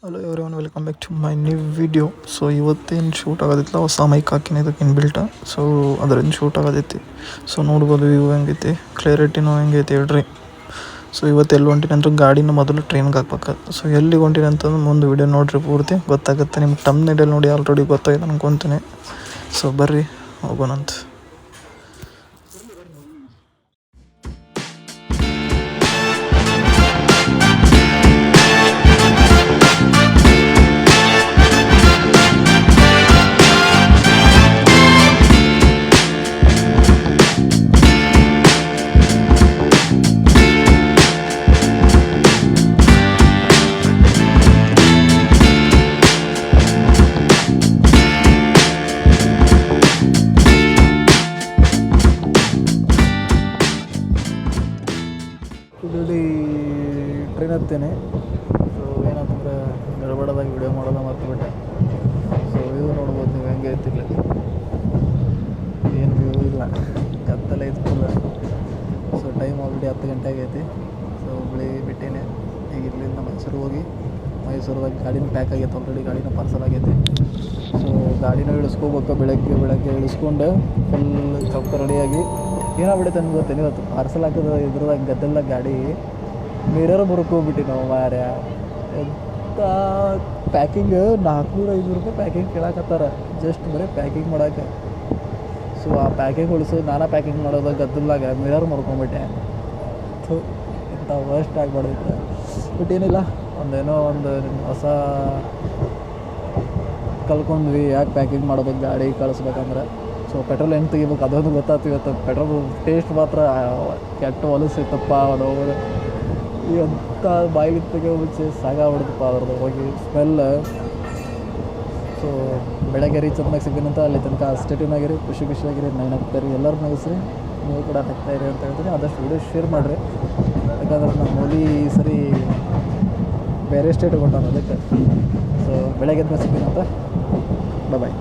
Hello everyone, welcome back to my new video. So ಇವತ್ತೇನು shoot ಆಗೋದಿತ್ತಲ್ಲ, ಹೊಸ mic ಹಾಕಿನ ಇದಕ್ಕೆ ಇನ್ಬಿಲ್ಟ. ಸೊ ಅದರಿಂದ ಶೂಟ್ ಆಗೋದೈತಿ. ಸೊ ನೋಡ್ಬೋದು ವ್ಯೂ ಹೆಂಗೈತಿ, ಕ್ಲಾರಿಟಿನೂ ಹೆಂಗೈತಿ ಹೇಳ್ರಿ. ಸೊ ಇವತ್ತು ಎಲ್ಲಿ ಹೊಂಟಿನಿ ಅಂದ್ರೆ ಗಾಡಿನ ಮೊದಲು ಟ್ರೈನ್ಗೆ ಹಾಕ್ಬೇಕು. ಸೊ ಎಲ್ಲಿ ಹೊಂಟಿನಿ ಅಂತಂದ್ರೆ ಮುಂದೆ ವಿಡಿಯೋ ನೋಡ್ರಿ, ಪೂರ್ತಿ ಗೊತ್ತಾಗುತ್ತೆ. ನಿಮ್ಗೆ ತಮ್ನೇಡಲ್ಲಿ ನೋಡಿ ಆಲ್ರೆಡಿ ಗೊತ್ತಾಗಿದೆ ಅನ್ಕೊತೀನಿ. ಸೊ ಬರ್ರಿ ಹೋಗೋಣಂತ. ಇಲ್ಲಿ ಟ್ರೈನ್ ಹತ್ತೇನೆ. ಸೊ ಏನಂತಂದ್ರೆ ಗಡಬಡದಾಗಿ ವಿಡಿಯೋ ಮಾಡೋದು ಮರ್ತುಬಿಟ್ಟೆ. ಸೊ ವ್ಯೂ ನೋಡ್ಬೋದು ನೀವು ಹೆಂಗೆ ಐತಿಲ್ಲ, ಏನು ವ್ಯೂ ಇಲ್ಲ, ಕತ್ತಲೆ ಐತಿಲ್ಲ. ಸೊ ಟೈಮ್ ಆಲ್ರೆಡಿ 10 ಗಂಟೆ ಆಗೈತಿ. ಸೊ ಹುಬ್ಳಿ ಬಿಟ್ಟೇನೆ. ಈಗ ಇಲ್ಲಿಂದ ಮೈಸೂರಿಗೆ ಹೋಗಿ ಮೈಸೂರದಾಗ ಗಾಡಿನ ಪ್ಯಾಕ್ ಆಗೈತೆ, ಆಲ್ರೆಡಿ ಗಾಡಿನ ಪಾರ್ಸಲ್ ಆಗೈತಿ. ಸೊ ಗಾಡಿನ ಇಳಿಸ್ಕೋಬೇಕು. ಬೆಳಗ್ಗೆ ಇಳಿಸ್ಕೊಂಡು ಫುಲ್ ಚೌಕ ರೆಡಿಯಾಗಿ ಏನಾಗ್ಬಿಡುತ್ತೆ ಅಂತ ಗೊತ್ತೇನು, ಇವತ್ತು ಪಾರ್ಸಲ್ ಹಾಕಿದ ಇದ್ರದಾಗ ಗದ್ದಲ್ದಾಗ ಗಾಡಿ ಮಿರರ್ ಮುರ್ಕೋಗ್ಬಿಟ್ಟು ನಾವು ಮಾರ್ಯ. ಎಂಥ ಪ್ಯಾಕಿಂಗ್, 400-500 ರೂಪಾಯಿ ಪ್ಯಾಕಿಂಗ್ ಕೇಳಾಕತ್ತಾರ ಜಸ್ಟ್ ಬರೀ ಪ್ಯಾಕಿಂಗ್ ಮಾಡೋಕೆ. ಸೊ ಆ ಪ್ಯಾಕಿಂಗ್ ಉಳಿಸೋದು, ನಾನಾ ಪ್ಯಾಕಿಂಗ್ ಮಾಡೋದು ಗದ್ದಲ್ದಾಗ ಮಿರರ್ ಮುರ್ಕೊಂಬಿಟ್ಟೆ. ಇಂಥ ವರ್ಸ್ಟ್ ಆಗಿಬಿಡುತ್ತೆ. ಬಟ್ ಏನಿಲ್ಲ, ಒಂದು ಹೊಸ ಕಲ್ಕೊಂಡ್ವಿ. ಯಾಕೆ ಪ್ಯಾಕಿಂಗ್ ಮಾಡ್ಬೇಕು ಗಾಡಿ ಕಳಿಸ್ಬೇಕಂದ್ರೆ. ಸೊ ಪೆಟ್ರೋಲ್ ಹೆಂಗೆ ತೆಗಿಬೇಕು ಅದೊಂದು ಗೊತ್ತಾಗ್ತು ಇವತ್ತು. ಪೆಟ್ರೋಲ್ ಟೇಸ್ಟ್ ಮಾತ್ರ ಕೆಟ್ಟ ಹೊಲಸಿತ್ತಪ್ಪ ನೋವು. ಎಂಥ ಬಾಯಿಗೆ ತೆಗಿಯೋ ಮುಂಚೆ ಸಾಕಾಗ್ಬಿಡ್ತಪ್ಪ ಅದ್ರದ್ದು ಹೋಗಿ ಸ್ಮೆಲ್. ಸೊ ಬೆಳಗ್ಗೆ ರೀಚ್ ಆದ್ಮೇಲೆ ಸಿಗ್ತೀನಂತ ಅಲ್ಲಿ ತನಕ ಸ್ಟೇಟಿನಾಗಿರಿ, ಖುಷಿಯಾಗಿರಿ, ನಗ್ತಾಯಿರಿ, ಎಲ್ಲರೂ ನಗಿಸ್ರಿ, ನೀವು ಕೂಡ ನಗ್ತಾಯಿರಿ ಅಂತ ಹೇಳ್ತೀನಿ. ಆದಷ್ಟು ವಿಡಿಯೋ ಶೇರ್ ಮಾಡಿರಿ. ಯಾಕಂದ್ರೆ ನಮ್ಮ ಮೋದಿ ಈ ಸರಿ ಬೇರೆ ಸ್ಟೇಟಿಗೆ ಹೊಂಟಾನ ಅದಕ್ಕೆ. ಸೊ ಬೆಳಗ್ಗೆ ಎದ್ಮೇಲೆ ಸಿಗ್ತೀನಂತ. ಬಾಯ್.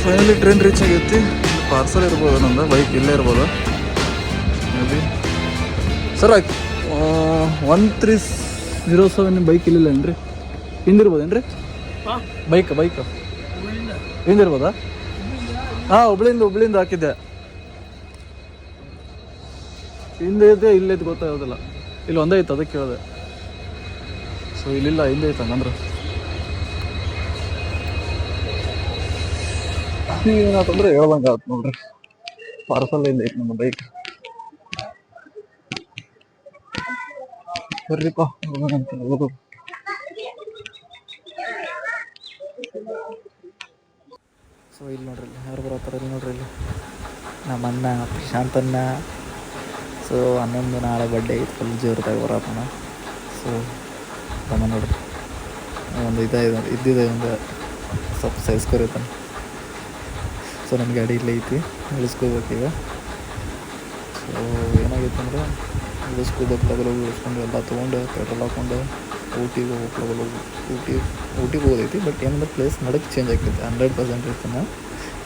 ಫೈನಲಿ ಟ್ರೈನ್ ರೀಚ್ ಆಗೈತಿ. ಪಾರ್ಸಲ್ ಇರ್ಬೋದು, ನಂದು ಬೈಕ್ ಇಲ್ಲೇ ಇರ್ಬೋದು ಮೇ ಬಿ. ಸರ್ 1307 ಬೈಕ್ ಇಲ್ಲಿಲ್ಲೇನು ರೀ? ಹಿಂದಿರ್ಬೋದೇನು ರೀ ಬೈಕ್ ಹಿಂದಿರ್ಬೋದಾ? ಹಾಂ, ಹುಬ್ಳಿಂದ ಹಾಕಿದ್ದೆ. ಹಿಂದೆ ಐತೆ ಇಲ್ಲೈತೆ ಗೊತ್ತಾಗೋದಿಲ್ಲ. ಇಲ್ಲಿ ಒಂದೇ ಐತೆ, ಅದಕ್ಕೆ ಕೇಳಿದೆ. ಸೊ ಇಲ್ಲಿಲ್ಲ, ಹಿಂದೆ ಐತೆ ಹಂಗಂದ್ರೆ. ಏನಾತಂದ್ರೆ ಹೇಳ್ದಂಗೆ ಆಯ್ತು ನೋಡ್ರಿ. ಪಾರ್ಸಲ್ ಇಂದ ಐತೆ ನಮ್ಮ ಬೈಕ್. ಬರ್ರಿಪ್ಪ ಹೋಗೋಣಂತ ಹೋಗು. ಸೊ ಇಲ್ಲಿ ನೋಡ್ರಿ, ಇಲ್ಲಿ ಯಾರು ಬರತ್ತಾರ ಇಲ್ಲಿ ನೋಡ್ರಿ, ಇಲ್ಲಿ ನಮ್ಮ ಅಣ್ಣ ಪ್ರಶಾಂತಣ್ಣ. ಸೊ 11 ನಾಳೆ ಬರ್ಡೇ ಐತೆ, ಫುಲ್ ಜೋರ್ದಾಗ ಬರತ್ತಾನ. ಸೊ ತಮ್ಮ ನೋಡ್ರಿ, ಒಂದು ಇದ್ದಿದೆ ಒಂದು ಸ್ವಲ್ಪ ಸೈಜ್ ಕೊರಿತಾನೆ. ಸೊ ನಮ್ಮ ಗಾಡಿ ಇಲ್ಲೇ ಐತಿ, ಇಳಿಸ್ಕೋಬೇಕೀಗ. ಸೊ ಏನಾಗೈತೆ ಅಂದ್ರೆ ಇಳಿಸ್ಕೋಬೇಕು, ಇಳಿಸ್ಕೊಂಡು ಎಲ್ಲ ತೊಗೊಂಡು ಪೆಟ್ರೋಲ್ ಹಾಕ್ಕೊಂಡು ಊಟಿಗೆ ಹೋಗೋದೈತಿ. ಬಟ್ ಏನಂದ್ರೆ ಪ್ಲೇಸ್ ನಡಕ್ಕೆ ಚೇಂಜ್ ಆಗ್ತೈತಿ, 100% ಇರ್ತಾನೆ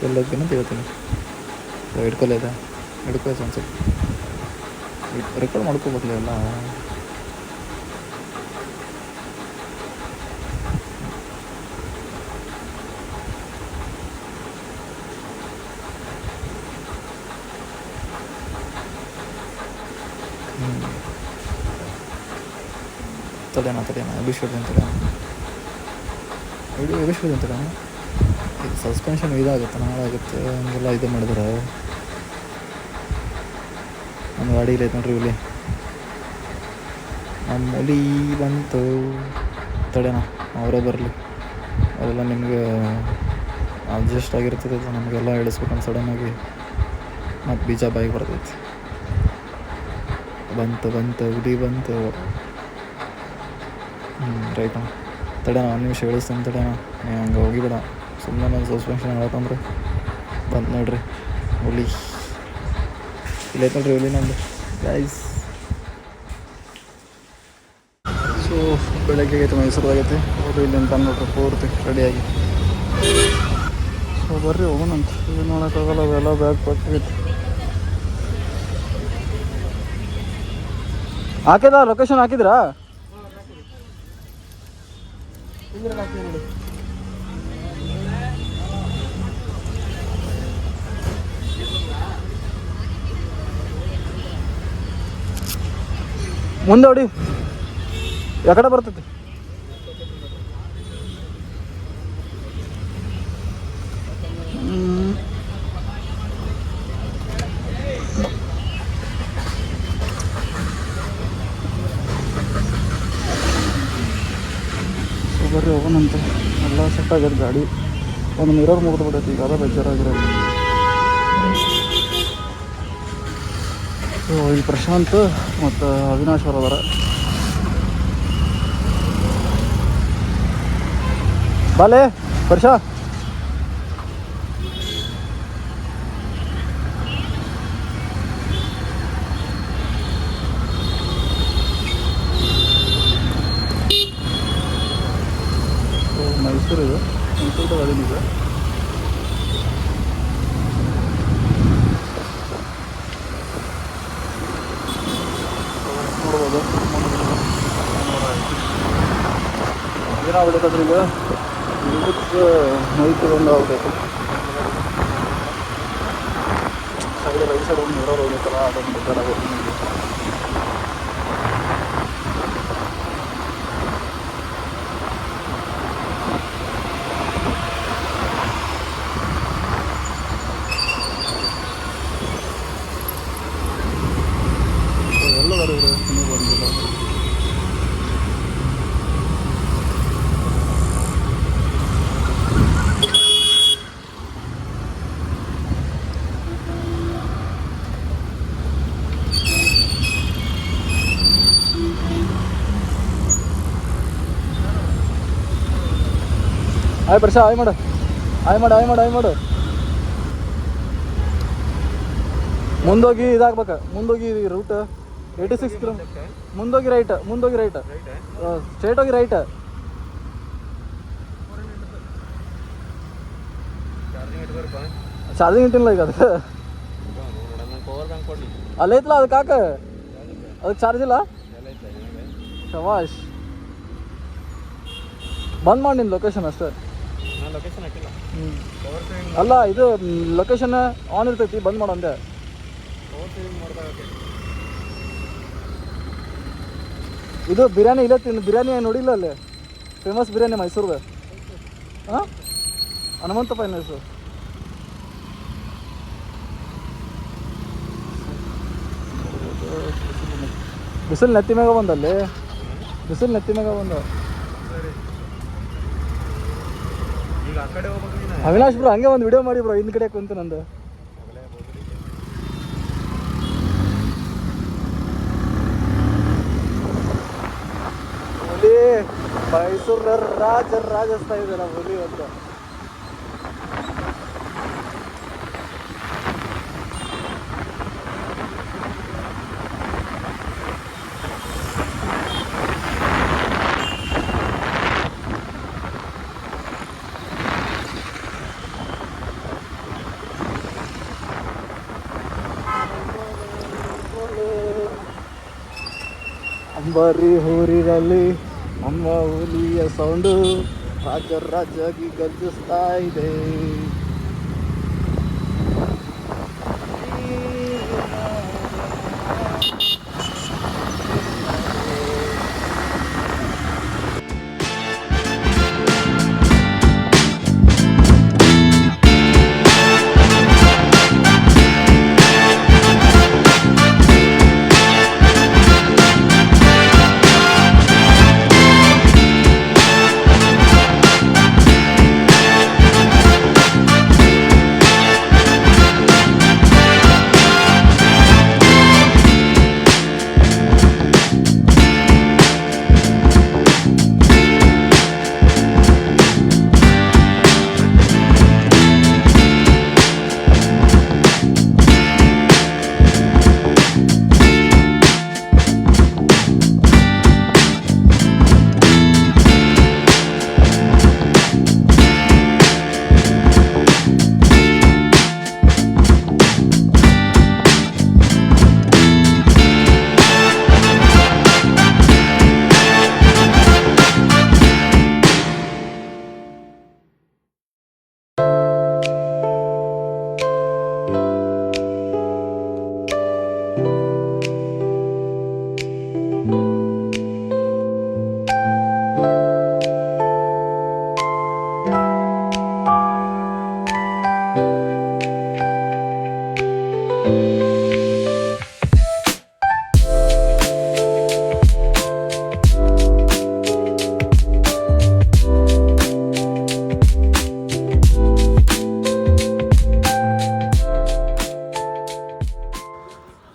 ಎಲ್ಲೋಗ್ತೀನಿ ಅಂತ ಹೇಳ್ತೀನಿ. ಸೊ ಹಿಡ್ಕೊಲೇದ ಹಿಡ್ಕೊಯ್ತು ಒಂದು ಸ್ವಲ್ಪ ರೆಕಾರ್ಡ್ ಮಾಡ್ಕೋಬೇಕಲ್ಲ ಎಲ್ಲ. ತಡೆಯೋಣ ಎಬಿಸ್ಬಿಡ್ತೀನಿ ತಡೆಯೋಣ. ಇದು ಸಸ್ಪೆನ್ಷನ್ ಇದಾಗುತ್ತೆ, ನಾಳಾಗುತ್ತೆ ಹಂಗೆಲ್ಲ ಇದು ಮಾಡಿದ್ರೆ. ನಮ್ಮ ಗಾಡಿ ಇಲ್ಲ ಐತೆ ನೋಡ್ರಿ, ಇಲ್ಲಿ ನಮ್ಮ ಹುಲಿ ಬಂತು. ತಡೆಯೋಣ ಅವರೇ ಬರಲಿ, ಅದೆಲ್ಲ ನಿಮಗೆ ಅಡ್ಜಸ್ಟ್ ಆಗಿರ್ತದೆ. ನಮಗೆಲ್ಲ ಇಳಿಸ್ಬೇಕಂತ ಸಡನ್ನಾಗಿ ಮತ್ತು ಬೀಜ ಬಾಯಿಗೆ ಬರ್ತೈತಿ. ಬಂತು ಹುಲಿ ಬಂತು. ರೈಟ್ ತಡೆಯೋಣ, 1 ನಿಮಿಷ ಇಳಿಸ್ತೀನಿ ತಡೆಯೋಣ. ನೀವು ಹಂಗೆ ಹೋಗಿಬೇಡ, ಸುಮ್ಮನೆ ನಾನು ಸಸ್ಪೆನ್ಷನ್ ಹೇಳತ್ತಂದ್ರೆ ಬಂತು ನೋಡ್ರಿ ಹುಲಿ. ಇಲ್ಲೈತೆ ನೋಡ್ರಿ ಹುಲಿ ನಮ್ಮದು ಗೈಸ್. ಸೊ ಬೆಳಗ್ಗೆ ಆಗೈತೆ, ಮೈಸೂರಾಗೈತೆ. ಹೋಗಿ ಇಲ್ಲಿ ಅಂತ ನೋಡ್ರಿ ಪೂರ್ತಿ ರೆಡಿಯಾಗಿ. ಸೊ ಬರ್ರಿ ಹೋಗೋಣಂತ. ಏನು ಮಾಡೋಕ್ಕಾಗಲ್ಲ, ಅವೆಲ್ಲ ಬ್ಯಾಗ್ ಆಗೈತೆ. ಹಾಕಿದ ಲೊಕೇಶನ್ ಹಾಕಿದ್ರಾ? ಮುಂದೆ ಹೊಡಿ, ಯಾಕಡೆ ಬರ್ತೈತಿ? ಬರ್ರಿ ಹೋಗೋಣಂತೆ. ಎಲ್ಲ ಸೆಟ್ ಆಗ್ಯದ ಗಾಡಿ. ಒಂದು ಮಿರರ್ ಮುಗಿದು ಬಿಡೈತಿ, ಈಗ ಅದ ಬೇಜಾರಾಗಿರೋದು. ಸೊ ಇಲ್ಲಿ ಪ್ರಶಾಂತ್ ಮತ್ತು ಅವಿನಾಶ್ ಅವರದಾರ. ಬಾಲೆ ವರ್ಷ ಮೈಸೂರು ಇದು, ಮೈಸೂರು ಅದೀನೀಗ. ನೋಡ್ಬೋದು ಏನಾಗ್ಬಿಡೈತಂದ್ರೆ ಈಗ ಇದಕ್ಕೆ ಮೈಸೂರು ಒಂದು ಆಗ್ಬೇಕು. ಸೈಡ್ ರೈಟ್ ಸೈಡ್ ಒಂದು ಮಿರರ್ ಹೋಗ್ಬೇಕಲ್ಲ, ಅದೊಂದು ಬೇಕಾಗುತ್ತೆ ನಿಮಗೆ. ಎಲ್ಲ ಬರೋದು ಇನ್ನೂ ಬಂದಿಲ್ಲ. ಆಯ್ ಪ್ರಶಾ ಆಯ್ ಮಾಡು. ಮುಂದೋಗಿ ಇದಾಗ್ಬೇಕು, ಮುಂದೋಗಿ ರೂಟ್ 86 ಕಿಲೋ ಮುಂದೋಗಿ ರೈಟ್ ಸ್ಟ್ರೇಟ್ ಹೋಗಿ ರೈಟ್. ಚಾರ್ಜಿಂಗ್ ಇಟ್ಟಿಲ್ಲ ಈಗ ಅದಕ್ಕೆ, ಅಲ್ಲೈತಲ್ಲ ಅದಕ್ಕೆ ಹಾಕ, ಅದಕ್ಕೆ ಚಾರ್ಜ್ ಇಲ್ಲ. ಶವಾಶ್, ಬಂದ್ ಮಾಡಿ ನಿನ್ನ ಲೊಕೇಶನ್ ಅಷ್ಟೇ. ಅಲ್ಲ ಇದು ಲೊಕೇಶನ್ ಆನ್ ಇರ್ತೈತಿ, ಬಂದ್ ಮಾಡು ಅಂದೆ. ಇದು ಬಿರಿಯಾನಿ ಇಲ್ಲ ತಿನ್ನು, ಬಿರಿಯಾನಿ ನೋಡಿಲ್ಲ ಅಲ್ಲಿ ಫೇಮಸ್ ಬಿರಿಯಾನಿ ಮೈಸೂರಿಗೆ. ಹಾಂ ಹನುಮಂತ ಫೈನಾನ್ಸು. ಬಿಸಿಲು ನೆತ್ತಿ ಮ್ಯಾಗ ಬಂದಲ್ಲಿ ಬಿಸಿಲು ನೆತ್ತಿ ಮ್ಯಾಗ ಒಂದು ಈಗ ಆ ಕಡೆ ಹೋಗ್ಬೇಕು ನೀನು. ಅವಿನಾಶ್ ಬ್ರೋ ಹಂಗೆ ಒಂದು ವಿಡಿಯೋ ಮಾಡಿ ಬ್ರೋ ಹಿಂದ್ ಕಡೆ ಕುಂತು ನಂದು. ಹುಲಿ ಮೈಸೂರ ರಾಜಸ್ತಾ ಇದ್ದಾರ ಹುಲಿ ಅಂತ. ಅಂಬಾರಿ ಊರಿನಲ್ಲಿ ನಮ್ಮ ಹುಲಿಯ ಸೌಂಡು ರಾಜಾಗಿ ಗರ್ಜಿಸ್ತಾ ಇದೆ.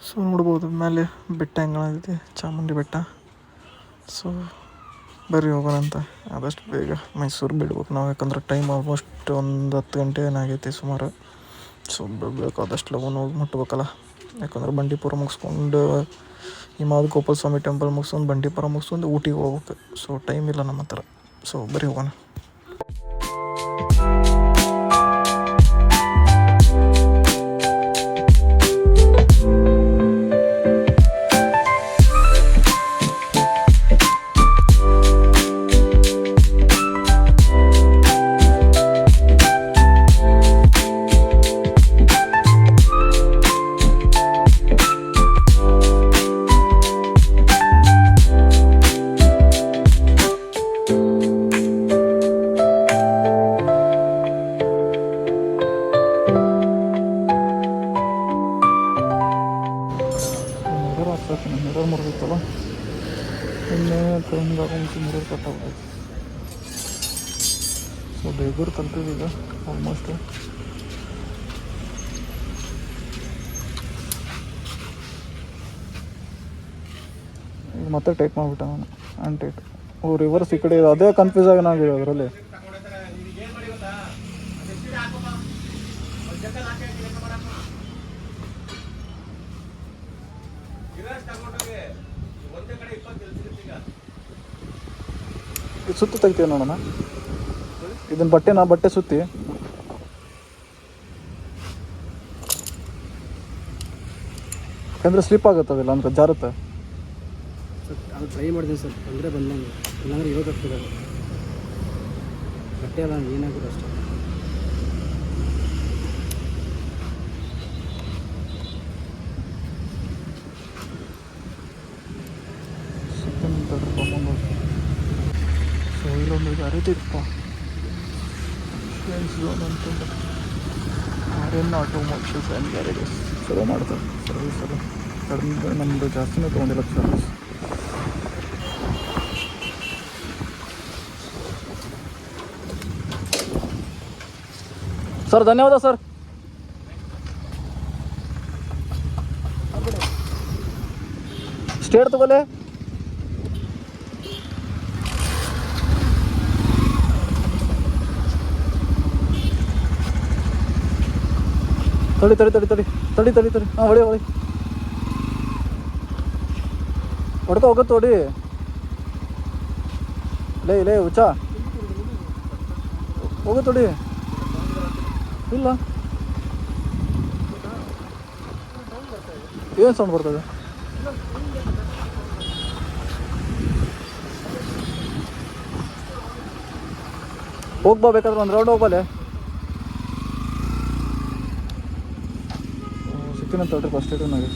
ಸೊ ನೋಡ್ಬೋದು ಮೇಲೆ ಬೆಟ್ಟ ಹೆಂಗಿದೆ, ಚಾಮುಂಡಿ ಬೆಟ್ಟ. ಸೊ ಬರ್ರಿ ಹೋಗೋಣ ಅಂತ. ಆದಷ್ಟು ಬೇಗ ಮೈಸೂರು ಬಿಡ್ಬೇಕು ನಾವು, ಯಾಕಂದ್ರೆ ಟೈಮ್ ಆಲ್ಮೋಸ್ಟ್ ಒಂದು 10 ಗಂಟೆ ಏನಾಗೈತಿ ಸುಮಾರು. ಸೊ ಬಿಡಬೇಕು, ಆದಷ್ಟು ಲಗೂನ್ ಹೋಗಿ ಮುಟ್ಬೇಕಲ್ಲ. ಯಾಕಂದ್ರೆ ಬಂಡೀಪುರ ಮುಗಿಸ್ಕೊಂಡು ಹಿಮಾವದ್ ಗೋಪಾಲ ಸ್ವಾಮಿ ಟೆಂಪಲ್ ಮುಗಿಸ್ಕೊಂಡು ಬಂಡೀಪುರ ಮುಗಿಸ್ಕೊಂಡು ಊಟಿಗೆ ಹೋಗ್ಬೇಕು. ಸೊ ಟೈಮ್ ಇಲ್ಲ ನಮ್ಮ ಹತ್ರ. ಸೊ ಬರೀ ಹೋಗೋಣ. ಮಿರರ್ ಮುರಿದಿತ್ತಲ್ಲ, ಇನ್ನೇ ಟ್ರೈನ್ದಾಗ ಮಿರರ್ ಕಟ್ಟಾಗ್ತೈತಿ. ಸೊ ಬೇಗೂರು ತಲುಪಿದೆ ಈಗ ಆಲ್ಮೋಸ್ಟ್. ಈಗ ಮತ್ತೆ ಟೇಕ್ ಮಾಡಿಬಿಟ್ಟೆ ನಾನು ಟೇಕ್. ರಿವರ್ಸ್ ಈ ಕಡೆ ಅದೇ ಕನ್ಫ್ಯೂಸ್ ಆಗಿ ನಾಗಿದೆ ಅದರಲ್ಲಿ. ಸುತ್ತಿ ತೆಗ್ತೀವಿ ನೋಡೋಣ ಇದನ್ನ ಬಟ್ಟೆ ಸುತ್ತಿ. ಯಾಕಂದ್ರೆ ಸ್ಲಿಪ್ ಆಗುತ್ತದಿಲ್ಲ ಅಂದ್ರೆ ಜಾರುತ್ತೆ. ಅದು ಟ್ರೈ ಮಾಡಿದೆ ಸರ್, ಅಂದರೆ ಬಂದಂಗೆ ಇಲ್ಲಾಂದ್ರೆ ಇರೋದಾಗ್ತದೆ ಬಟ್ಟೆ ಎಲ್ಲ ಏನಾಗೋದು ಅಷ್ಟೇ. ಸೊ ಇಲ್ಲೊಂದು ಅರಿತಿಪ್ಪ ಫ್ರೆಂಡ್ಸ್ ಝೋನ್ ಅಂತಂದ್ರೆ ಆರ್ಯನ್ ಆಟೋಮೊಬೈಲ್ಸ್ ಆ್ಯಂಡ್ ಗ್ಯಾರೇಜಸ್ ಚಲೋ ಮಾಡ್ತಾರೆ ಸರ್ವಿಸ್ ಎಲ್ಲ. ಕಡಿಮೆ ನಮ್ಮದು ಜಾಸ್ತಿನೇ ತೊಗೊಂಡಿಲ್ಲ ಸರ್ವಿಸ್. ಸರ್ ಧನ್ಯವಾದ ಸರ್. ಸ್ಟೇಟ್ ತಗೊಲೆ. ತಡಿ ತಡಿ ತಡಿ ತಡಿ ತಡಿ ತಡಿ ತಡಿ ಹಾಂ ಹೊಡಿ ಹೊಡಿ ಹೊಡ್ಕೊ ಹೋಗುತ್ತೆ ಹೊಡಿ. ಲೇ ಹುಚ್ಚ ಹೋಗುತ್ತೆ ಹೊಡಿ. ಇಲ್ಲ ಏನು ಸೌಂಡ್ ಬರ್ತದೆ? ಹೋಗ್ಬಾ ಬೇಕಾದ್ರೆ ಒಂದು ರೌಂಡ್ ಹೋಗ್ಬಾಲೆ. ಸಿಕ್ಕಿನಂತ ಹೇಳ್ರಿ ಫಸ್ಟ್ ಏಟನಾಗೆ.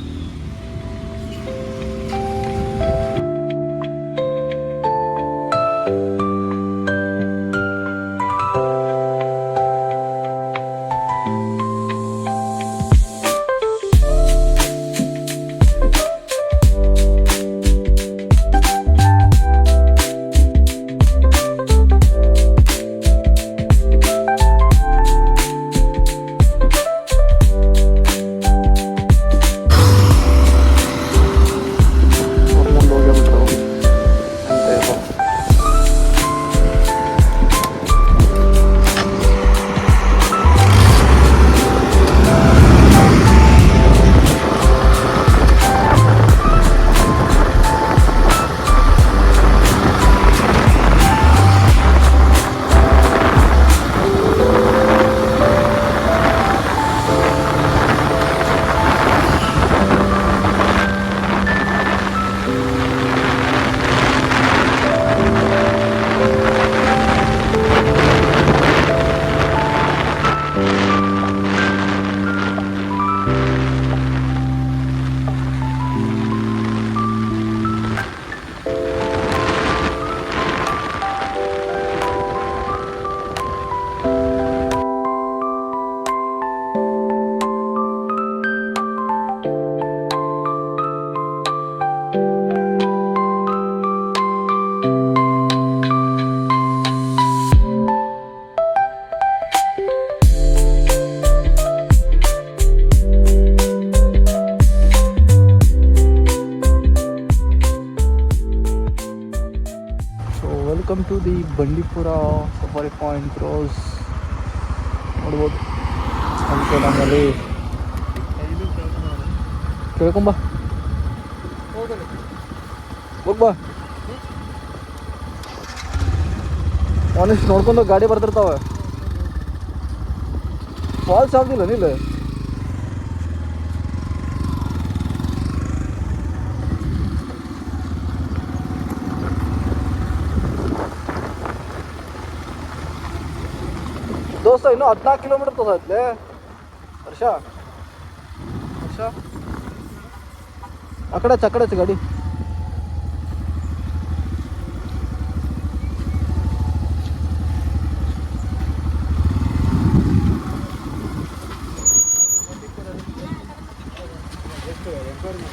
Welcome to the Bandipur safari point cross. ನೋಡ್ಬೋದು ಅದಕ್ಕೆ ನಮ್ಮಲ್ಲಿ ಕೇಳ್ಕೊಂಬ ಹೋಗ್ಬಾ. ಒಂದಿಷ್ಟು ನೋಡ್ಕೊಂಡು ಗಾಡಿ ಬರ್ತಿರ್ತಾವೆ. ಫಾಲ್ಸ್ ಆಗ್ದಿಲ್ಲ ನೀಲ್ಲ. ದೋಸ್ತ ಇನ್ನೂ 14 ಕಿಲೋಮೀಟರ್ ತೋದೈತ್ಲೆ. ಹರ್ಷ ಆ ಕಡೆ ಹಚ್ಚ ಗಾಡಿ.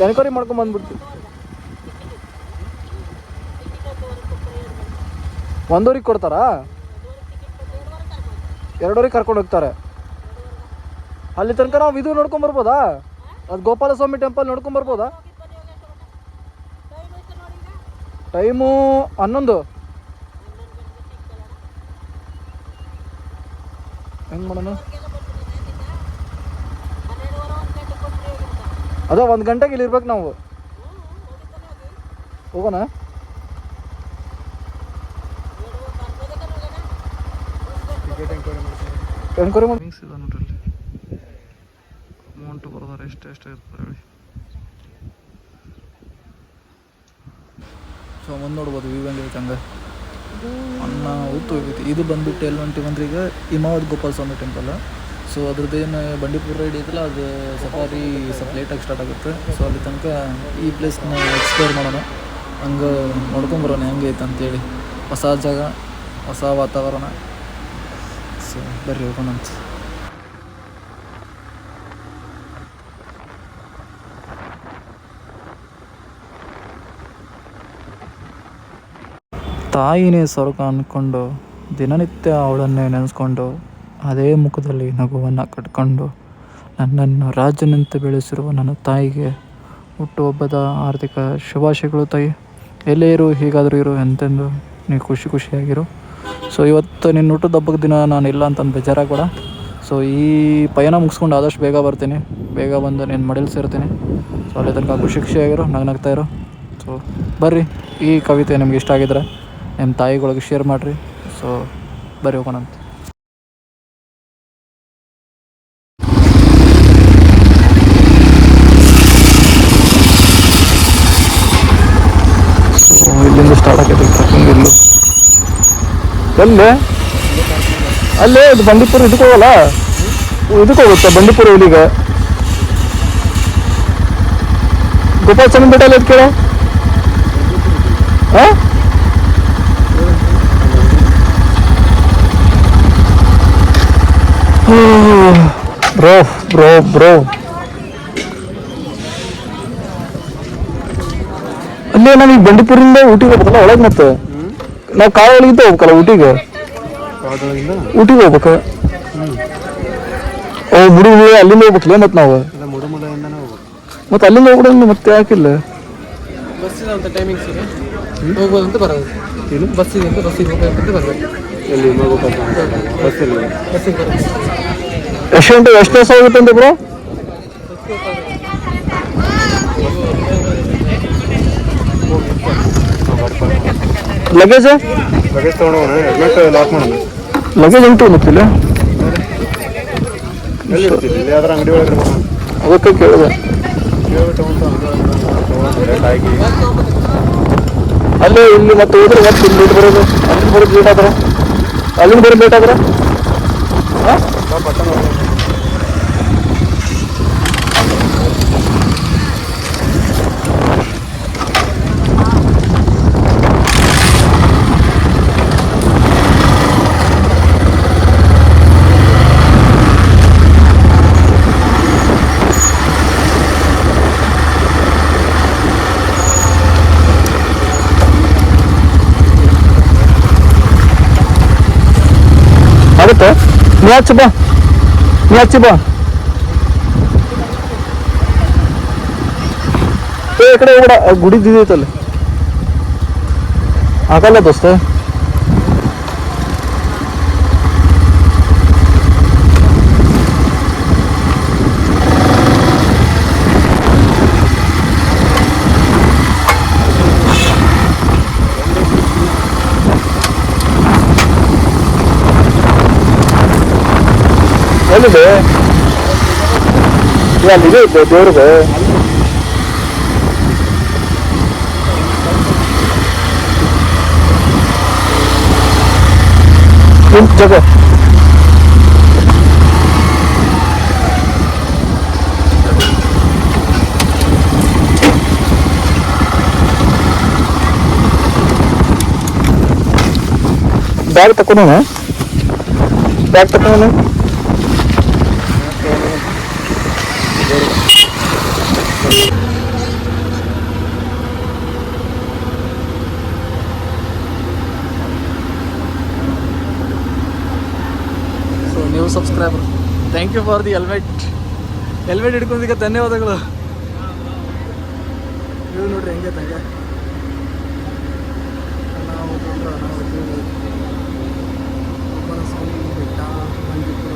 ಎನ್ಕ್ವೈರಿ ಮಾಡ್ಕೊಂಡ್ ಬಂದ್ಬಿಡ್ತೀವಿ. 1:00 ಕೊಡ್ತಾರಾ? 2:00 ಕರ್ಕೊಂಡು ಹೋಗ್ತಾರೆ. ಅಲ್ಲಿ ತನಕ ನಾವು ಇದು ನೋಡ್ಕೊಂಡ್ ಬರ್ಬೋದಾ? ಅದು ಗೋಪಾಲಸ್ವಾಮಿ ಟೆಂಪಲ್ ನೋಡ್ಕೊಂಡ್ ಬರ್ಬೋದಾ? ಟೈಮು 11. ಹೆಂಗೆ ಮಾಡೋಣ? ಅದೇ 1 ಗಂಟೆಗೆ ಇಲ್ಲಿ ಇರ್ಬೇಕು ನಾವು. ಹೋಗೋಣ. ಎನ್ಕ್ವೈರಿ ಮಾಡಿ ಇದೆ ನೋಡ್ರಿ. ಅಮೌಂಟ್ ಬರ್ದಾರೆ ಎಷ್ಟು ಇರ್ತದೆ ಹೇಳಿ. ಸೊ ಮುಂದೆ ನೋಡ್ಬೋದು ವ್ಯೂ ಹೆಂಗೈತೆ ಹಂಗೆ ಅನ್ನ ಊತು ಹೋಗೈತಿ. ಇದು ಬಂದುಬಿಟ್ಟು L21 ಹಿಮಾವತ್ ಗೋಪಾಲ ಸ್ವಾಮಿ ಟೆಂಪಲ್. ಸೊ ಅದ್ರದ್ದೇನು ಬಂಡೀಪುರ ರೈಡ್ ಐತಲ್ಲ, ಅದು ಸಫಾರಿ ಸ್ವಲ್ಪ ಲೇಟಾಗಿ ಸ್ಟಾರ್ಟ್ ಆಗುತ್ತೆ. ಸೊ ಅಲ್ಲಿ ತನಕ ಈ ಪ್ಲೇಸ್ನ ಎಕ್ಸ್ಪ್ಲೋರ್ ಮಾಡೋಣ, ಹಂಗೆ ನೋಡ್ಕೊಂಬರೋಣ ಹೆಂಗೈತೆ ಅಂತೇಳಿ. ಹೊಸ ಜಾಗ, ಹೊಸ ವಾತಾವರಣ. ಸೊ ಬರ್ರಿ ಹೋಗೋಣಂತ. ತಾಯಿನೇ ಸ್ವರ್ಗ ಅಂದ್ಕೊಂಡು ದಿನನಿತ್ಯ ಅವಳನ್ನೇ ನೆನೆಸ್ಕೊಂಡು ಅದೇ ಮುಖದಲ್ಲಿ ನಗುವನ್ನು ಕಟ್ಕೊಂಡು ನನ್ನನ್ನು ರಾಜನಂತೆ ಬೆಳೆಸಿರುವ ನನ್ನ ತಾಯಿಗೆ ಹುಟ್ಟುಹಬ್ಬದ ಆರ್ಥಿಕ ಶುಭಾಶಯಗಳು ತಾಯಿ. ಎಲ್ಲೇ ಇರು, ಹೀಗಾದರೂ ಇರು, ಎಂತೆಂದು ನೀವು ಖುಷಿಯಾಗಿರು. ಸೊ ಇವತ್ತು ನಿನ್ನ ಹುಟ್ಟದ ಹಬ್ಬದ ದಿನ ನಾನು ಇಲ್ಲ ಅಂತಂದು ಬೇಜಾರಾಗಬೇಡ. ಸೊ ಈ ಪಯಣ ಮುಗಿಸ್ಕೊಂಡು ಆದಷ್ಟು ಬೇಗ ಬರ್ತೀನಿ, ಬೇಗ ಬಂದು ನಿನ್ನ ಮಡೇಲಿ ಸೇರ್ತೀನಿ. ಸೊ ಅಲ್ಲಿ ತನಕ ಖುಷಿಯಾಗಿರು, ನಗ್ತಾಯಿರು. ಸೊ ಬರ್ರಿ, ಈ ಕವಿತೆ ನಿಮ್ಗೆ ಇಷ್ಟ ಆಗಿದ್ರೆ ನಿಮ್ಮ ತಾಯಿಗಳಿಗೆ ಶೇರ್ ಮಾಡಿರಿ. ಸೊ ಬರ್ರಿ ಹೋಗೋಣಂತ. ಸೊ ಇಲ್ಲಿಂದ ಸ್ಟಾರ್ಟ್ ಆಕೈತಿ ಟ್ರಕ್ಕಿಂಗ್. ಎಲ್ಲೇ ಅಲ್ಲೇ ಇದು ಬಂಡೀಪುರ ಇದಕ್ಕೆ ಹೋಗಲ್ಲ, ಇದಕ್ಕೆ ಹೋಗುತ್ತೆ ಬಂಡೀಪುರ ಇಲ್ಲಿಗೆ. ಗೋಪಾಲ ಸ್ವಾಮಿ ಬೆಟ್ಟ ಎಲ್ಲ ಕೇಳ. ಬ್ರೋ ಬ್ರೋ ಬ್ರೋ ಅಲ್ಲೇ ನಾವೀಗ ಬಂಡೀಪುರಿಂದ ಊಟಿಗೆ ಹೋಗ್ಬೇಕಲ್ಲ ಒಳಗೆ. ಮತ್ತೆ ನಾವು ಕಾಳು ಒಳಗಿಂದ ಹೋಗ್ಬೇಕಲ್ಲ ಊಟಿಗೆ ಹೋಗ್ಬೇಕು. ಓ ಮುಡಿ ಅಲ್ಲಿಂದ ಹೋಗ್ಬೇಕಲ್ಲ ಮತ್ತೆ ನಾವು. ಮತ್ತೆ ಅಲ್ಲಿಂದ ಹೋಗ್ಬಿಡ ಮತ್ತೆ ಯಾಕಿಲ್ಲ? ಬಸ್ಸಿನ ಅಂತ ಟೈಮಿಂಗ್ಸ್ ಇದೆ, ಹೋಗ್ಬೋದು ಅಂತ ಬರೋದು. ಬಸ್ಸಿಗೆ ಅಂತ ಬಸ್ಸಿಗೆ ಹೋಗ್ಬೇಕಂತ ಬರಬೇಕು. ಬಸ್ಸಿಗೆ ಎಷ್ಟು ಗಂಟೆ ಎಷ್ಟು ದಿವಸ ಹೋಗುತ್ತೆ ಅಂತ ಬ್ರೋ? ಲಗೇಜ್ ಲಗೇಜ್ ಉಂಟು ಮತ್ತಿಲ್ಲ, ಅದಕ್ಕೆ ಕೇಳಿದೆ. ಅಲ್ಲೇ ಇಲ್ಲಿ ಮತ್ತೆ ಹೋದ್ರೆ ಮತ್ತೆ ಇಲ್ಲಿ ಬರೋದು, ಅಲ್ಲಿಂದ ಬರೋದು ಲೇಟ್ ಆದ್ರೆ, ಅಲ್ಲಿಂದ ಬರೋದು ಲೇಟ್ ಆದ್ರೆ ಆಗುತ್ತೆ. ನೀ ಹಚ್ಚಿ ಬಾ ಈ ಕಡೆ ಹೋಗ್ಬೇಡ, ಗುಡಿದಿದೈತಲ್ಲ ಆಗಲ್ಲ ದೋಸ್ತ. ಎಲ್ಲಿದೆ? ಅಲ್ಲಿದೆ ದೇವ್ರಿಗೆ. ಜಾಗ ಬ್ಯಾಗ್ ತಕೊಂಡೋಣ, ನೀವು subscriber, thank you for the helmet ಹಿಡ್ಕೊಂಡೀಗ ಧನ್ಯವಾದಗಳು. ನೀವು ನೋಡ್ರಿ ಹೆಂಗೆ ತಂಗ ಬೆಟ್ಟ ಬಂಡೀಪುರ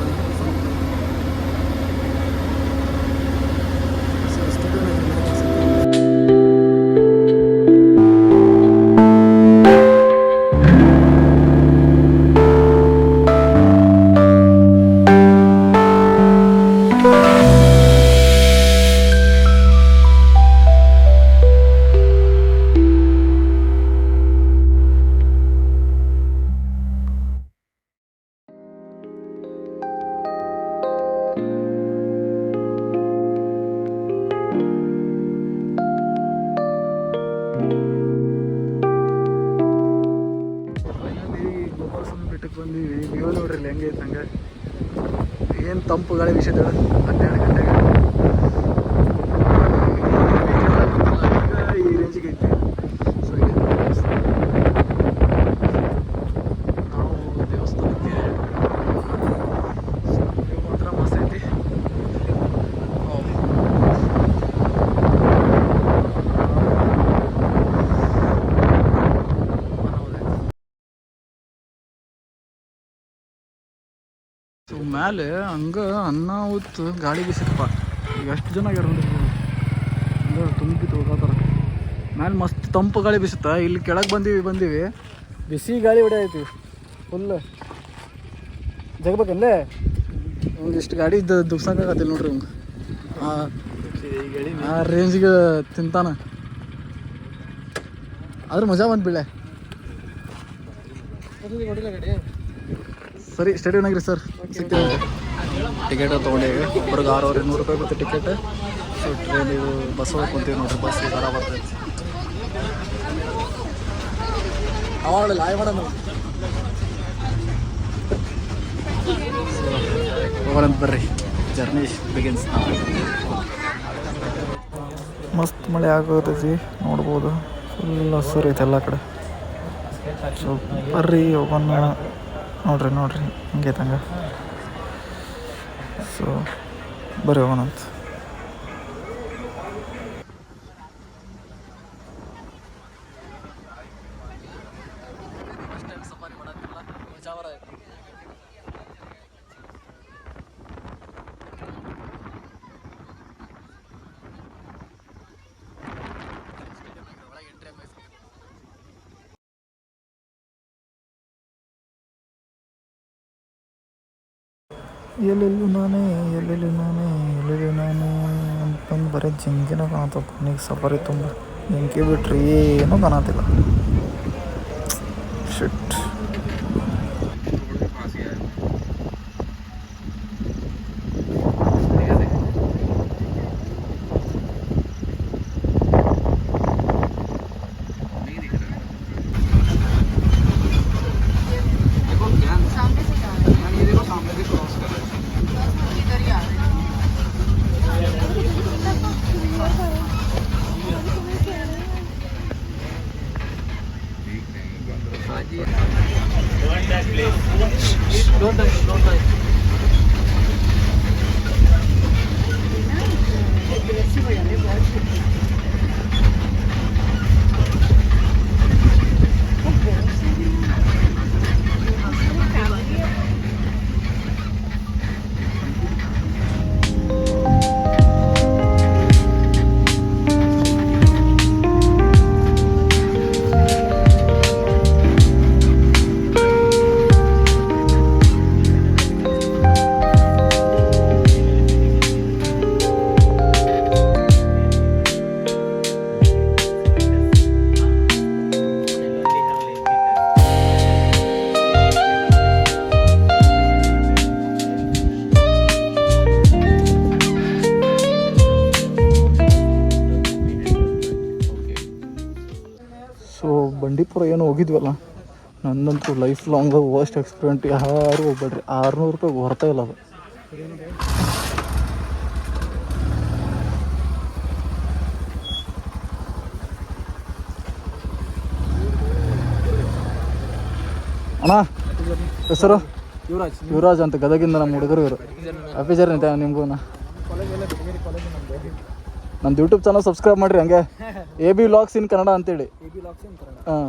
ಬಂದೀವಿ. ವ್ಯೂ ನೋಡ್ರಿ ಇಲ್ಲಿ ಹೆಂಗೆ ಐತೆ ನಂಗೆ. ಏನು ತಂಪು ಗಾಳಿ ವಿಷಯದ 12 ಗಂಟೆಗೆ ಈ ರೇಂಜಿಗೆ ಐತಿ. ಸೊ ನಾವು ದೇವಸ್ಥಾನಕ್ಕೆ ಮ್ಯಾಲೆ ಹಂಗೆ ಅನ್ನ ಹೊತ್ತು ಗಾಳಿ ಬೀಸಿತ್ತಪ್ಪ. ಈಗ ಎಷ್ಟು ಜನ ಆಗ್ಯಾರ ನೋಡಿ, ತುಂಬಿತ್ತು ಹೋಗೋತರ. ಮ್ಯಾಲೆ ಮಸ್ತ್ ತಂಪು ಗಾಳಿ ಬೀಸುತ್ತಾ. ಇಲ್ಲಿ ಕೆಳಗೆ ಬಂದೀವಿ ಬಿಸಿ ಗಾಳಿ ಹೊಡೆಯೈತಿ ಫುಲ್. ಜಗಬೇಕಲ್ಲೇ ಅವ್ಗೆ ಇಷ್ಟು ಗಾಡಿ ದುಗ್ಸಕ್ಕಾಗತ್ತಿಲ್ಲ ನೋಡ್ರಿ ಅವ್ಗೆ. ಆ ರೇಂಜ್ಗೆ ತಿಂತಾನ. ಆದ್ರೆ ಮಜಾ ಬಂದು ಬೀಳೆ. ಸರಿ ಸ್ಟೇಡಿಯಮ್ನಾಗ್ರಿ ಸರ್, ಸಿಗ್ತೀವಿ. ಟಿಕೆಟ್ ತೊಗೊಂಡೇವಿ. ಒಬ್ರಿಗೆ 600 ರೂಪಾಯಿ ಬರುತ್ತೆ ಟಿಕೆಟ್. ಸೊ ಟ್ರೈನ್ ಇದು ಬಸ್ ಹೋಗಿ ಕುಂತೀವಿ ನೋಡ್ರಿ. ಬಸ್ ಈ ಥರ ಬರ್ತೈತಿ. ಅವಾಗ ಲಾಯ್ ಮಾಡೋಣ ಹೋಗೋಣಂತ ಬರ್ರಿ. Journey begins. ಮಸ್ತ್ ಮಳೆ ಆಗೋತೈತಿ ನೋಡ್ಬೋದು. ಫುಲ್ ಹಸಿರು ಐತೆ ಎಲ್ಲ ಕಡೆ. ಸೊ ಬರ್ರಿ ಹೋಗೋಣ. ನೋಡ್ರಿ ಹಂಗೈತೆ ಹಂಗೆ. ಸೊ ಬರ್ರಿ ಹೋಗೋಣಂತ. ಎಲ್ಲೆಲ್ಲೂ ನಾನೇ ಅಂತಂದು ಬರೀ ಜಿಂಕಿನ ಕಾಣತ್ತವ. ಕೊನೆಗೆ ಸಫಾರಿ ತುಂಬ ಜಿಂಕಿ ಬಿಟ್ರಿ ಏನೂ ಕಾಣತ್ತಿಲ್ಲ. ಶಿಟ್. ಸೊ ಬಂಡೀಪುರ ಏನು ಹೋಗಿದ್ವಲ್ಲ, ನನ್ನಂತೂ ಲೈಫ್ ಲಾಂಗ್ ವರ್ಸ್ಟ್ ಎಕ್ಸ್ಪೀರಿಯೆಂಟ್. ಯಾರು ಹೋಗ್ಬೇಡ್ರಿ. 600 ರೂಪಾಯಿಗೆ ಹೊರ್ತಾ ಇಲ್ಲ ಅದು. ಅಣ್ಣ ಹೆಸರು ಯುವರಾಜ್ ಅಂತ, ಗದಗಿಂದ. ನಮ್ಮ ಹುಡುಗರು ಇವರು. ಹ್ಯಾಪಿ ಜರ್ನಿ ನಿಮಗೂ. ನನ್ನ ಯೂಟ್ಯೂಬ್ ಚಾನಲ್ ಸಬ್ಸ್ಕ್ರೈಬ್ ಮಾಡಿರಿ. ಹಂಗೆ AB ವ್ಲಾಗ್ಸ್ ಇನ್ ಕನ್ನಡ ಅಂತೇಳಿ. ಹಾಂ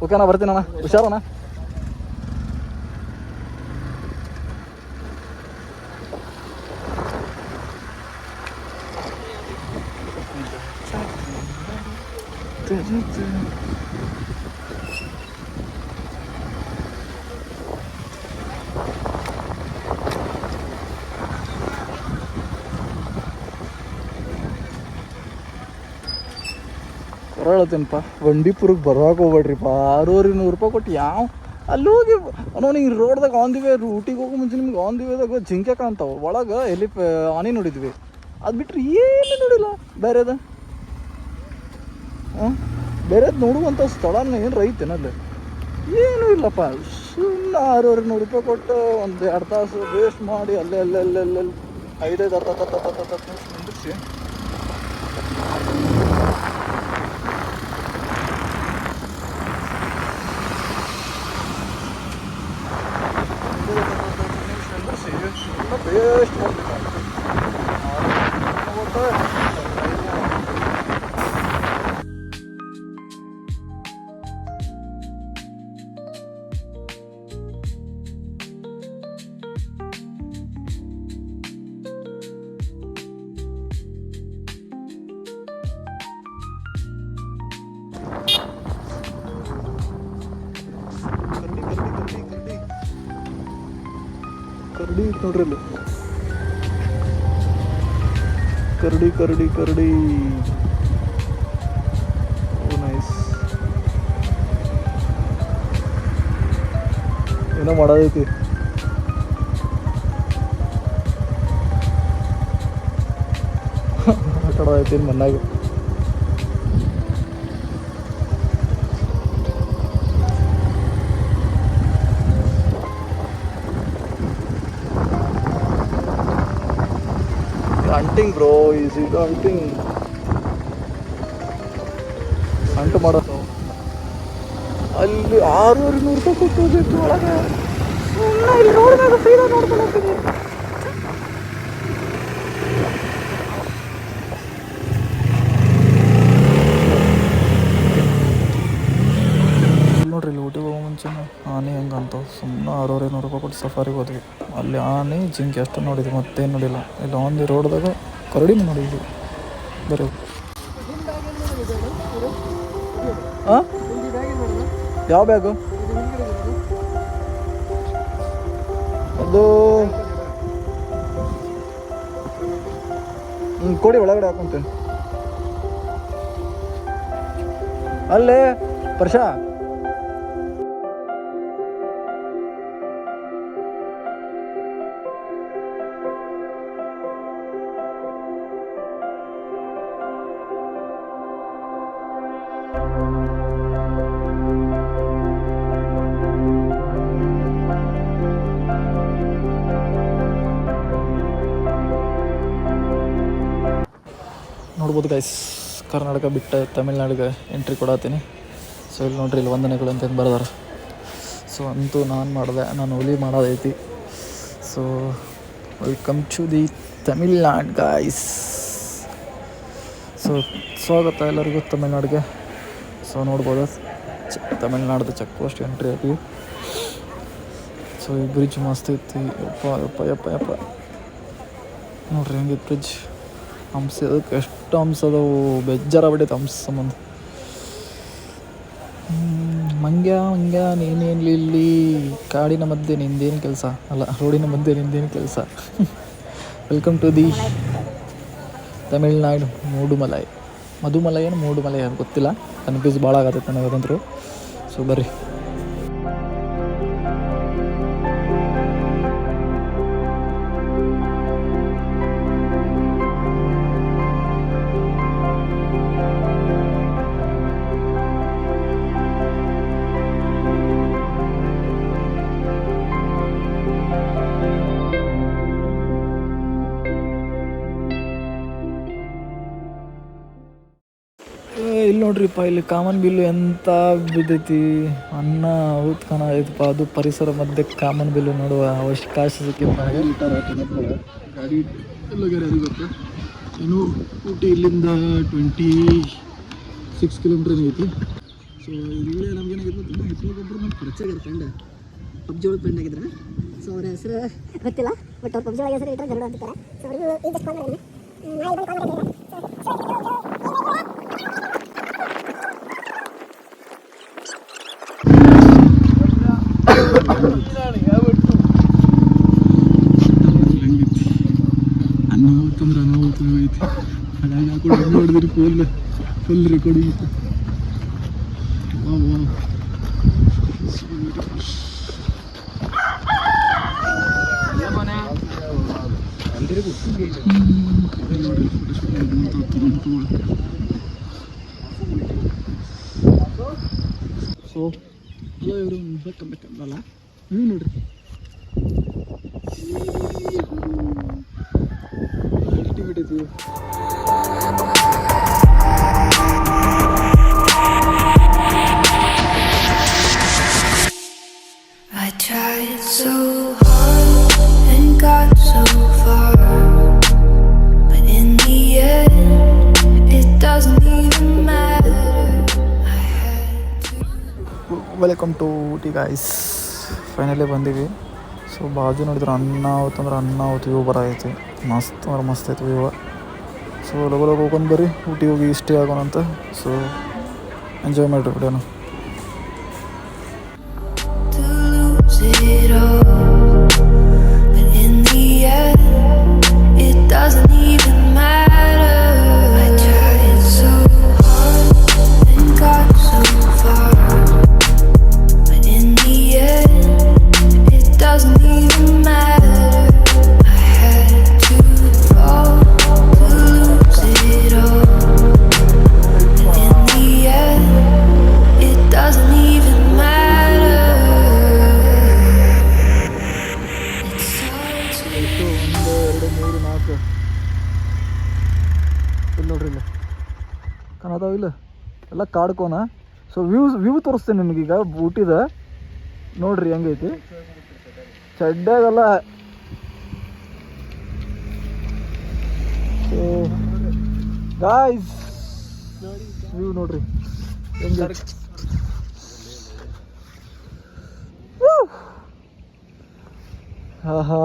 ಓಕೆನಾ, ಬರ್ತೀನಣ್ಣ. ಹುಷಾರಣ್ಣ. ಹೇಳ್ತೀನಪ್ಪ, ಬಂಡೀಪುರಕ್ಕೆ ಬರೋಕೆ ಹೋಗ್ಬೇಡ್ರಿಪ್ಪ. 600-100 ರೂಪಾಯಿ ಕೊಟ್ಟು ಯಾವ ಅಲ್ಲಿ ಹೋಗಿ ಅನ್ನೋ. ಹಿಂಗೆ ರೋಡ್ದಾಗ ಆನ್ ದಿ ವೇ, ಊಟಿಗೆ ಹೋಗೋ ಮುಂಚೆ ನಿಮ್ಗೆ ಆನ್ ದಿ ವೇದಾಗ ಜಿಂಕೆ ಕಾಣ್ತಾವೆ. ಒಳಗೆ ಆನೆ ನೋಡಿದ್ವಿ. ಅದು ಬಿಟ್ಟರೆ ಏನು ನೋಡಿಲ್ಲ ಬೇರೆದ. ಬೇರೆದು ನೋಡುವಂಥ ಸ್ಥಳನ ಏನು ರೈತೇನಲ್ಲಿ ಏನೂ ಇಲ್ಲಪ್ಪ. ಸುಮ್ಮನೆ 600-100 ರೂಪಾಯಿ ಕೊಟ್ಟು ಒಂದು 2 ತಾಸು ವೇಸ್ಟ್ ಮಾಡಿ ಅಲ್ಲೆಲ್ಲೆಲ್ಲೆಲ್ಲಿ 5-10 ನಿಂದಿರಿಸಿ. ವೇಸ್ಟ್ ಕರಡಿ ಐತೆ ನೋಡ್ರಿ ಅಲ್ಲಿ. ಕರಡಿ ಕರಡಿ ಕರಡಿ. ಓ ನೈಸ್. ಏನೋ ಮಾಡೋದೈತಿ. ಆಟ ಆಡೋದೈತಿ ಮಣ್ಣಾಗ. ಹಂಟಿಂಗ್ ಬ್ರೋ, ಈಸ್ ಇದು ಹಂಟಿಂಗ್. ಹಂಟ್ ಮಾಡೋದು ಅಲ್ಲಿ 600 ರೂಪಾಯಿ ಕೊಟ್ಟು ಹೋಗ್ಬೇಕು ಒಳಗೆ. ಇಲ್ಲಿ ನೋಡಿದಾಗ ಸೀದಾ ನೋಡ್ಕೊಂಡು ಹೋಗ್ತೀನಿ. ನೋಡ್ರಿ ಇಲ್ಲಿ ಊಟಿಗೆ ಹೋಗೋ ಮುಂಚೆ ಆನೆ ಹೆಂಗೆ ಅಂತ ಸುಮ್ಮನೆ 600-700 ರೂಪಾಯಿ ಕೊಟ್ಟು ಸಫಾರಿಗೆ ಹೋದ್ವಿ. ಅಲ್ಲಿ ಆನೆ ಜಿಂಕೆ ಅಷ್ಟು ನೋಡಿದ್ವಿ, ಮತ್ತೇನು ನೋಡಿಲ್ಲ. ಇಲ್ಲಿ ಆನ್ ದಿ ರೋಡ್ದಾಗ ಕರಡಿನೂ ನೋಡಿದ್ವಿ. ಬರೀ ಹಾಂ, ಯಾವ ಬ್ಯಾಗು ಅದು? ಕೊಡಿ, ಒಳಗಡೆ ಹಾಕೊಂತೇನೆ. ಅಲ್ಲೇ ಪರ್ಷಾ ನೋಡ್ಬೋದು ಗೈಸ್. ಕರ್ನಾಟಕ ಬಿಟ್ಟು ತಮಿಳ್ನಾಡಿಗೆ ಎಂಟ್ರಿ ಕೊಡತ್ತೀನಿ. ಸೊ ಇಲ್ಲಿ ನೋಡ್ರಿ, ಇಲ್ಲಿ ವಂದನೆಗಳು ಅಂತ ಬರ್ದಾರ. ಸೊ ಅಂತೂ ನಾನು ಹುಲಿ ಮಾಡೋದೈತಿ. So welcome to the Tamil Nadu guys. So ಸ್ವಾಗತ ಎಲ್ಲರಿಗೂ ತಮಿಳ್ನಾಡಿಗೆ. ಸೊ ನೋಡ್ಬೋದು ತಮಿಳ್ನಾಡ್ದು ಚೆಕ್ ಪೋಸ್ಟ್ ಎಂಟ್ರಿ ಆಗಿ. ಸೊ ಈ ಬ್ರಿಡ್ಜ್ ಮಸ್ತ್ ಐತಿ. ಯಪ್ಪ ಯಪ್ಪ ಯಪ್ಪ ಯಪ್ಪ ನೋಡ್ರಿ ಹೆಂಗಿತ್ತು ಬ್ರಿಡ್ಜ್. ಹಂಸ ಅದಕ್ಕೆ ಎಷ್ಟು ಹಂಸ ಅದಾವು, ಬೇಜಾರ ಬಿಟ್ಟೈತೆ ಹಂಸ ಸಂಬಂಧ. ಮಂಗ್ಯ ನೀನೇನು ಇಲ್ಲಿ ಕಾಡಿನ ಮಧ್ಯೆ ನಿಂದೇನು ಕೆಲಸ, ಅಲ್ಲ ರೋಡಿನ ಮಧ್ಯೆ ನಿಂದೇನು ಕೆಲಸ. Welcome to the Tamil Nadu Mudumalai. Madhumalai ಏನು ಮೂಡುಮಲೈ ಅಂತ ಗೊತ್ತಿಲ್ಲ, ಕನ್ಫ್ಯೂಸ್ ಭಾಳ ಆಗತ್ತೈತೆ ನನಗೆ ಅದಂತರೂ. ಸೊ ಬರ್ರಿ. ಇಲ್ಲಿ ನೋಡ್ರಿಪ್ಪ, ಇಲ್ಲಿ ಕಾಮನ್ ಬಿಲ್ಲು ಎಂತ ಬಿದ್ದೈತಿ. ಅನ್ನ ಊದ್ಕಣ ಐತಪ್ಪ. ಅದು ಪರಿಸರ ಮಧ್ಯೆ ಕಾಮನ್ ಬಿಲ್ಲು ನೋಡುವ ಅವಕಾಶ ಸಿಕ್ಕಿಲ್ಲ ನನಗೆ. ಗಾಡಿ ಎಲ್ಲ ಗಾಡಿ ಅದು ಗೊತ್ತು. ಇನ್ನು ಊಟಿ ಇಲ್ಲಿಂದ 26 ಕಿಲೋಮೀಟರ್ ಐತಿ. ಸೊ ಇಲ್ಲೇ ನಮ್ಗೇನಾಗಿತ್ತು, ಇಬ್ಬರು ನಮ್ಮ ಪರಿಚಯ ಫ್ರೆಂಡ್, ಪಬ್ಜಿ ಒಳಗೆ ಫ್ರೆಂಡ್ ಆಗಿದ್ರೆ. ಸೊ ಅವ್ರ ಹೆಸರು ಗೊತ್ತಿಲ್ಲ, ಬಟ್ ಅವ್ರು ಪಬ್ಜಿ ಒಳಗೆ ಹೆಸರು ಇಟ್ಟರೆ ಗರುಡ ಅಂತಾರೆ. ಸೊ ಅವ್ರಿಗೂ ಈಗ ಅನಾಹುತಂದ್ರೆ ಅನಾಹುತ ಐತಿ. ಹಾಗಾಗಿ ಹಾಕೊಂಡು ನೋಡಿದ್ರಿ ಫುಲ್ ರೆಕಾರ್ಡಿಂಗ್ ಇತ್ತು. ಸೊ ಹಲೋ ಇವರು ಬೇಕಲ್ಲ ನೀವು ನೋಡ್ರಿ. ಬಿಟ್ಟೈತಿ. I tried so hard and got so far, but in the end it doesn't even matter. I had to. Welcome to Ooty guys. Finally ಬಂದೀವಿ. ಸೊ ಬಾಜು ನೋಡಿದ್ರೆ ಅನ್ನಾವತ್ತು ವ್ಯೂ ಬರೈತಿ. ಮಸ್ತ್ ಅಂದ್ರೆ ಮಸ್ತ್ ಐತಿ ವ್ಯೂ. ಸೊ ಲಗು ಹೋಗೊಂಡು ಬರ್ರಿ, ಊಟಿ ಹೋಗಿ ಇಷ್ಟೇ ಆಗೋಣ ಅಂತ. ಸೊ ಎಂಜಾಯ್ ಮಾಡಿರಿ ವಿಡಿಯೋನ. To lose it all, but in ಎಲ್ಲ ಕಾಡ್ಕೋನ. ಸೊ ವ್ಯೂ ತೋರಿಸ್ತೇನೆ ನಿಮಗೀಗ ಊಟಿದ. ನೋಡ್ರಿ ಹೆಂಗೈತಿ ಚಡ್ಡಾಗಲ್ಲ. ಸೊ ಗಾಯ್ಸ್ ವ್ಯೂ ನೋಡ್ರಿ ಹೆಂಗೈತಿ. ಹಾ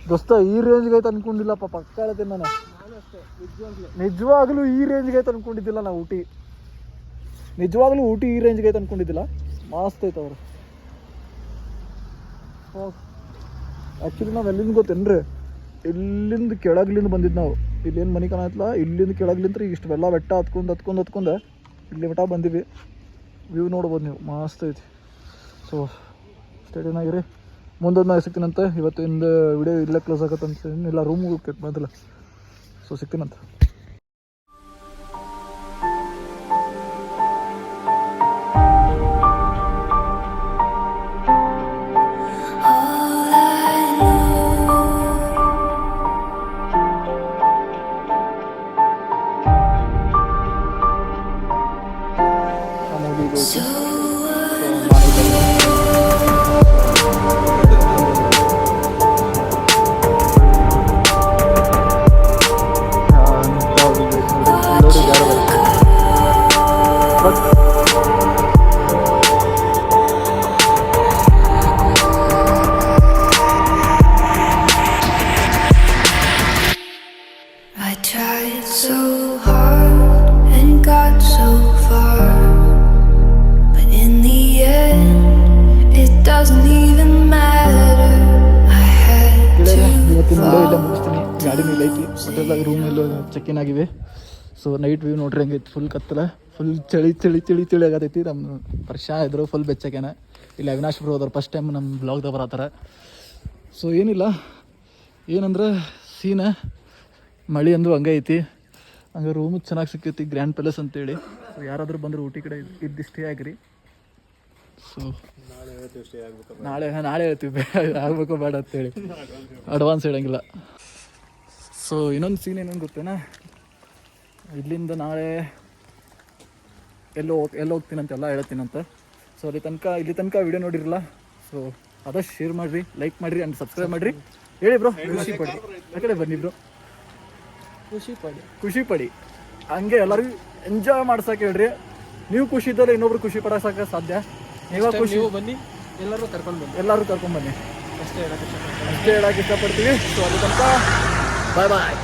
ದೋಸ್ತ ಈ ರೇಂಜ್ಗೆ ಐತೆ ಅನ್ಕೊಂಡಿಲ್ಲಪ್ಪ. ಪಕ್ಕ ಹೇಳ್ತೀನಿ ನಾನು, ನಿಜವಾಗ್ಲೂ ಈ ರೇಂಜ್ಗೆ ಐತೆ ಅನ್ಕೊಂಡಿದ್ದಿಲ್ಲ ನಾ. ಊಟಿ ನಿಜವಾಗ್ಲೂ ಊಟಿ ಈ ರೇಂಜ್ಗೆ ಐತೆ ಅನ್ಕೊಂಡಿದ್ದಿಲ್ಲ. ಮಸ್ತ್ ಐತೆ ಅವ್ರು. ಆ್ಯಕ್ಚುಲಿ ನಾವು ಎಲ್ಲಿಂದ ಗೊತ್ತೇನ್ರಿ, ಇಲ್ಲಿಂದ ಕೆಳಗ್ಲಿಂದ ಬಂದಿದ್ದು ನಾವು. ಇಲ್ಲೇನು ಮನೆ ಕಾಣತ್ತಲ್ಲ, ಇಲ್ಲಿಂದ ಕೆಳಗ್ಲಿಂದ ಇಷ್ಟು ಬೆಲ್ಲ ಬೆಟ್ಟ ಹತ್ಕೊಂಡು ಇಲ್ಲಿ ಮಠ ಬಂದಿವಿ. ವ್ಯೂ ನೋಡ್ಬೋದು ನೀವು, ಮಸ್ತ್ ಐತಿ. ಸೊ ಸ್ಟೇಡಿಯಂ ಆಗಿರಿ. ಮುಂದೊಂದು ನಾನು ಸಿಗ್ತೀನಂತೆ. ಇವತ್ತಿಂದ ವಿಡಿಯೋ ಇಲ್ಲೇ ಕ್ಲೋಸ್ ಆಗತ್ತಂತ. ಇಲ್ಲ ರೂಮ್ಗೆ ಹೋಗ್ಬೇಕು ಮೊದಲು. So ಸಿಗ್ತೀನಂತ. I tried so hard and got so far, but in the end, it doesn't even matter. I had to ಇವತ್ತಿನ ವಿಡಿಯೋ ಇಲ್ಲ fall. ಮುಗಿಸ್ತೀನಿ. ಗಾಡಿ ಮೇಲೆ ಐತಿ, ಹೋಟೆಲ್ದಾಗ ರೂಮ್ ಎಲ್ಲ ಚೆಕ್ ಇನ್ ಆಗಿವೆ. ಸೊ ನೈಟ್ ವ್ಯೂ ನೋಡ್ರಿ ಹೆಂಗೈತಿ. ಫುಲ್ ಕತ್ತಲ, ಫುಲ್ ಚಳಿ ಆಗತೈತಿ. ನಮ್ಮ ವರ್ಷ ಇದ್ರು ಫುಲ್ ಬೆಚ್ಚಕ್ಯಾನ. ಇಲ್ಲಿ ಅವಿನಾಶ್ ಬ್ರೋ ಹೋದ್ರು ಫಸ್ಟ್ ಟೈಮ್ ನಮ್ಮ ಬ್ಲಾಗ್ದಾಗ ಬರತ್ತಾರ. ಸೊ ಏನಿಲ್ಲ, ಏನಂದ್ರೆ ಸೀನ ಮಳೆ ಅಂದು ಹಂಗೆ ಐತಿ. ಹಂಗೆ ರೂಮು ಚೆನ್ನಾಗಿ ಸಿಕ್ಕೈತಿ, ಗ್ರ್ಯಾಂಡ್ ಪ್ಯಾಲೇಸ್ ಅಂತೇಳಿ. ಸೊ ಯಾರಾದರೂ ಬಂದ್ರೆ ಊಟಿ ಕಡೆ ಇದ್ದು ಸ್ಟೇ ಆಗಿರಿ. ಸೊ ನಾಳೆ ಹೇಳ್ತೀವಿ ಆಗಬೇಕೋ ಬೇಡ ಅಂತೇಳಿ, ಅಡ್ವಾನ್ಸ್ ಹೇಳಂಗಿಲ್ಲ. ಸೊ ಇನ್ನೊಂದು ಸೀನ್ ಏನಂದು ಗೊತ್ತೇನಾ, ಇಲ್ಲಿಂದ ನಾಳೆ ಎಲ್ಲೋ ಹೋಗ್ತೀನಂತೆಲ್ಲ ಹೇಳ್ತೀನಂತ. ಸೊ ಇಲ್ಲಿ ತನಕ ವಿಡಿಯೋ ನೋಡಿರಲ್ಲ. ಸೊ ಆದಷ್ಟು ಶೇರ್ ಮಾಡಿರಿ, ಲೈಕ್ ಮಾಡಿರಿ ಆ್ಯಂಡ್ ಸಬ್ಸ್ಕ್ರೈಬ್ ಮಾಡಿರಿ. ಹೇಳಿ ಬ್ರೋ, ಖುಷಿ ಪಡಿ. ಆ ಕಡೆ ಬನ್ನಿ ಬ್ರೋ, ಖುಷಿ ಪಡಿ. ಹಂಗೆ ಎಲ್ಲರಿಗೂ ಎಂಜಾಯ್ ಮಾಡ್ಸಕ್ಕೆ ಹೇಳ್ರಿ. ನೀವು ಖುಷಿ ಇದ್ದರೆ ಇನ್ನೊಬ್ರು ಖುಷಿ ಪಡೋಕೆ ಸಾಧ್ಯ. ನೀವೇ ಖುಷಿ ಬನ್ನಿ, ಎಲ್ಲರೂ ಕರ್ಕೊಂಡು ಬನ್ನಿ. ಕರ್ಕೊಂಡ್ಬನ್ನಿ ಅಷ್ಟೇ ಹೇಳಕ್ಕೆ ಅಷ್ಟೇ ಹೇಳಕ್ಕೆ ಇಷ್ಟಪಡ್ತೀವಿ. ಸೊ ಅಲ್ಲಿ ತನಕ ಬಾಯ್.